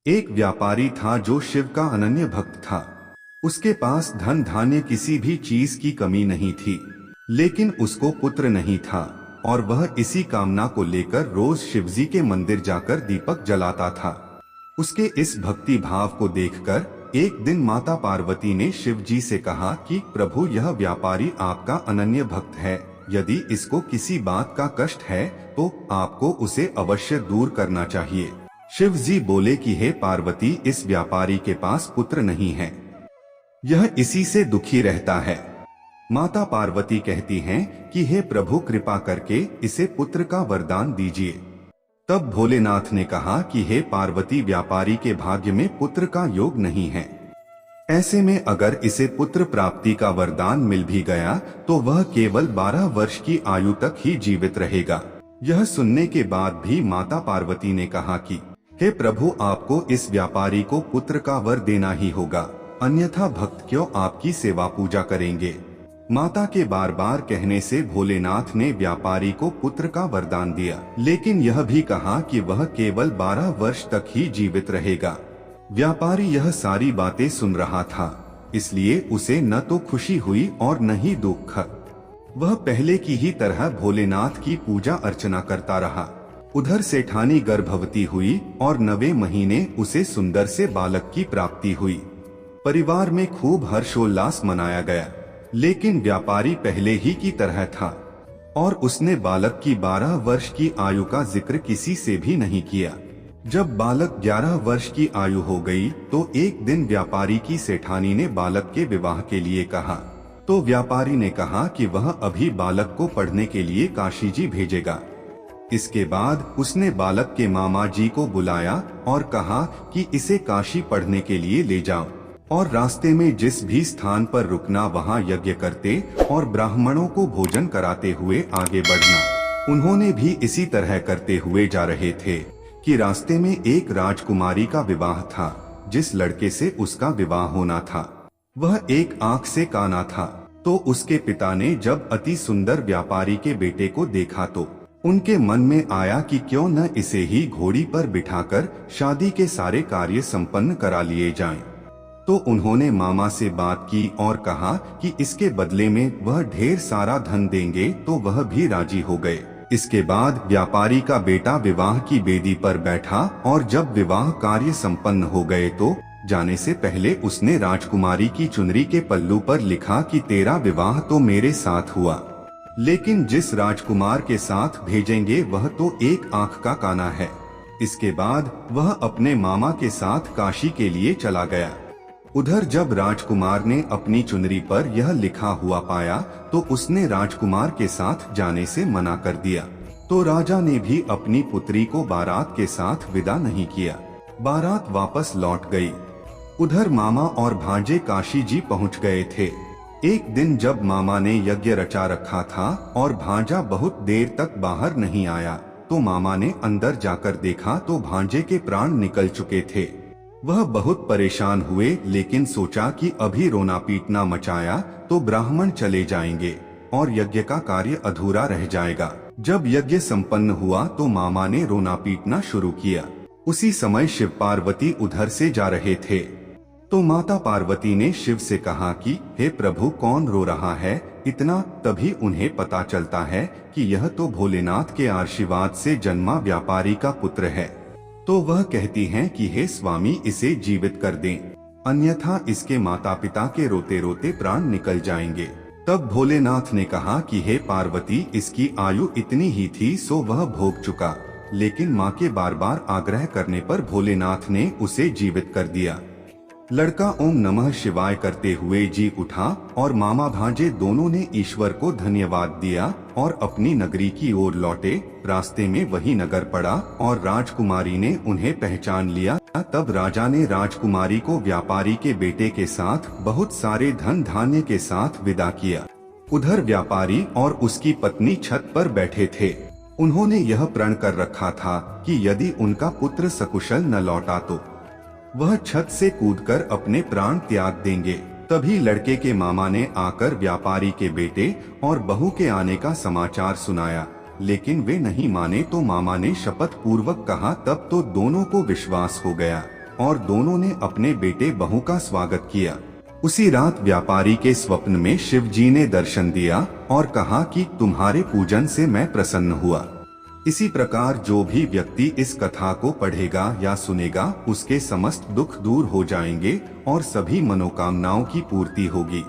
एक व्यापारी था जो शिव का अनन्य भक्त था। उसके पास धन धान्य किसी भी चीज की कमी नहीं थी, लेकिन उसको पुत्र नहीं था और वह इसी कामना को लेकर रोज शिवजी के मंदिर जाकर दीपक जलाता था। उसके इस भक्ति भाव को देखकर एक दिन माता पार्वती ने शिव जी से कहा कि प्रभु, यह व्यापारी आपका अनन्य भक्त है। यदि इसको किसी बात का कष्ट है तो आपको उसे अवश्य दूर करना चाहिए। शिव जी बोले कि हे पार्वती, इस व्यापारी के पास पुत्र नहीं है, यह इसी से दुखी रहता है। माता पार्वती कहती हैं कि हे प्रभु, कृपा करके इसे पुत्र का वरदान दीजिए। तब भोलेनाथ ने कहा कि हे पार्वती, व्यापारी के भाग्य में पुत्र का योग नहीं है। ऐसे में अगर इसे पुत्र प्राप्ति का वरदान मिल भी गया तो वह केवल 12 वर्ष की आयु तक ही जीवित रहेगा। यह सुनने के बाद भी माता पार्वती ने कहा कि हे प्रभु, आपको इस व्यापारी को पुत्र का वर देना ही होगा, अन्यथा भक्त क्यों आपकी सेवा पूजा करेंगे। माता के बार बार कहने से भोलेनाथ ने व्यापारी को पुत्र का वरदान दिया, लेकिन यह भी कहा कि वह केवल 12 वर्ष तक ही जीवित रहेगा। व्यापारी यह सारी बातें सुन रहा था, इसलिए उसे न तो खुशी हुई और न ही दुख। वह पहले की ही तरह भोलेनाथ की पूजा अर्चना करता रहा। उधर सेठानी गर्भवती हुई और 9वें महीने उसे सुंदर से बालक की प्राप्ति हुई। परिवार में खूब हर्षोल्लास मनाया गया, लेकिन व्यापारी पहले ही की तरह था और उसने बालक की 12 वर्ष की आयु का जिक्र किसी से भी नहीं किया। जब बालक 11 वर्ष की आयु हो गई तो एक दिन व्यापारी की सेठानी ने बालक के विवाह के लिए कहा, तो व्यापारी ने कहा कि वह अभी बालक को पढ़ने के लिए काशी जी भेजेगा। इसके बाद उसने बालक के मामा जी को बुलाया और कहा कि इसे काशी पढ़ने के लिए ले जाओ और रास्ते में जिस भी स्थान पर रुकना वहां यज्ञ करते और ब्राह्मणों को भोजन कराते हुए आगे बढ़ना। उन्होंने भी इसी तरह करते हुए जा रहे थे कि रास्ते में एक राजकुमारी का विवाह था। जिस लड़के से उसका विवाह होना था वह एक आंख से काना था। तो उसके पिता ने जब अति सुंदर व्यापारी के बेटे को देखा तो उनके मन में आया कि क्यों न इसे ही घोड़ी पर बिठाकर शादी के सारे कार्य संपन्न करा लिए जाएं। तो उन्होंने मामा से बात की और कहा कि इसके बदले में वह ढेर सारा धन देंगे, तो वह भी राजी हो गए। इसके बाद व्यापारी का बेटा विवाह की बेदी पर बैठा और जब विवाह कार्य संपन्न हो गए तो जाने से पहले उसने राजकुमारी की चुनरी के पल्लू पर लिखा कि तेरा विवाह तो मेरे साथ हुआ, लेकिन जिस राजकुमार के साथ भेजेंगे वह तो एक आंख का काना है। इसके बाद वह अपने मामा के साथ काशी के लिए चला गया। उधर जब राजकुमार ने अपनी चुनरी पर यह लिखा हुआ पाया तो उसने राजकुमार के साथ जाने से मना कर दिया। तो राजा ने भी अपनी पुत्री को बारात के साथ विदा नहीं किया। बारात वापस लौट गई। उधर मामा और भांजे काशी जी पहुंच गए थे। एक दिन जब मामा ने यज्ञ रचा रखा था और भांजा बहुत देर तक बाहर नहीं आया तो मामा ने अंदर जाकर देखा तो भांजे के प्राण निकल चुके थे। वह बहुत परेशान हुए, लेकिन सोचा कि अभी रोना पीटना मचाया तो ब्राह्मण चले जाएंगे और यज्ञ का कार्य अधूरा रह जाएगा। जब यज्ञ संपन्न हुआ तो मामा ने रोना पीटना शुरू किया। उसी समय शिव पार्वती उधर से जा रहे थे तो माता पार्वती ने शिव से कहा कि हे प्रभु, कौन रो रहा है इतना। तभी उन्हें पता चलता है कि यह तो भोलेनाथ के आशीर्वाद से जन्मा व्यापारी का पुत्र है। तो वह कहती हैं कि हे स्वामी, इसे जीवित कर दें, अन्यथा इसके माता पिता के रोते रोते प्राण निकल जाएंगे। तब भोलेनाथ ने कहा कि हे पार्वती, इसकी आयु इतनी ही थी सो वह भोग चुका, लेकिन माँ के बार बार आग्रह करने पर भोलेनाथ ने उसे जीवित कर दिया। लड़का ओम नमः शिवाय करते हुए जी उठा और मामा भांजे दोनों ने ईश्वर को धन्यवाद दिया और अपनी नगरी की ओर लौटे। रास्ते में वही नगर पड़ा और राजकुमारी ने उन्हें पहचान लिया। तब राजा ने राजकुमारी को व्यापारी के बेटे के साथ बहुत सारे धन धान्य के साथ विदा किया। उधर व्यापारी और उसकी पत्नी छत पर बैठे थे। उन्होंने यह प्रण कर रखा था कि यदि उनका पुत्र सकुशल न लौटा तो वह छत से कूदकर अपने प्राण त्याग देंगे। तभी लड़के के मामा ने आकर व्यापारी के बेटे और बहू के आने का समाचार सुनाया, लेकिन वे नहीं माने तो मामा ने शपथ पूर्वक कहा। तब तो दोनों को विश्वास हो गया और दोनों ने अपने बेटे बहू का स्वागत किया। उसी रात व्यापारी के स्वप्न में शिव जी ने दर्शन दिया और कहा कि तुम्हारे पूजन से मैं प्रसन्न हुआ। इसी प्रकार जो भी व्यक्ति इस कथा को पढ़ेगा या सुनेगा उसके समस्त दुख दूर हो जाएंगे और सभी मनोकामनाओं की पूर्ति होगी।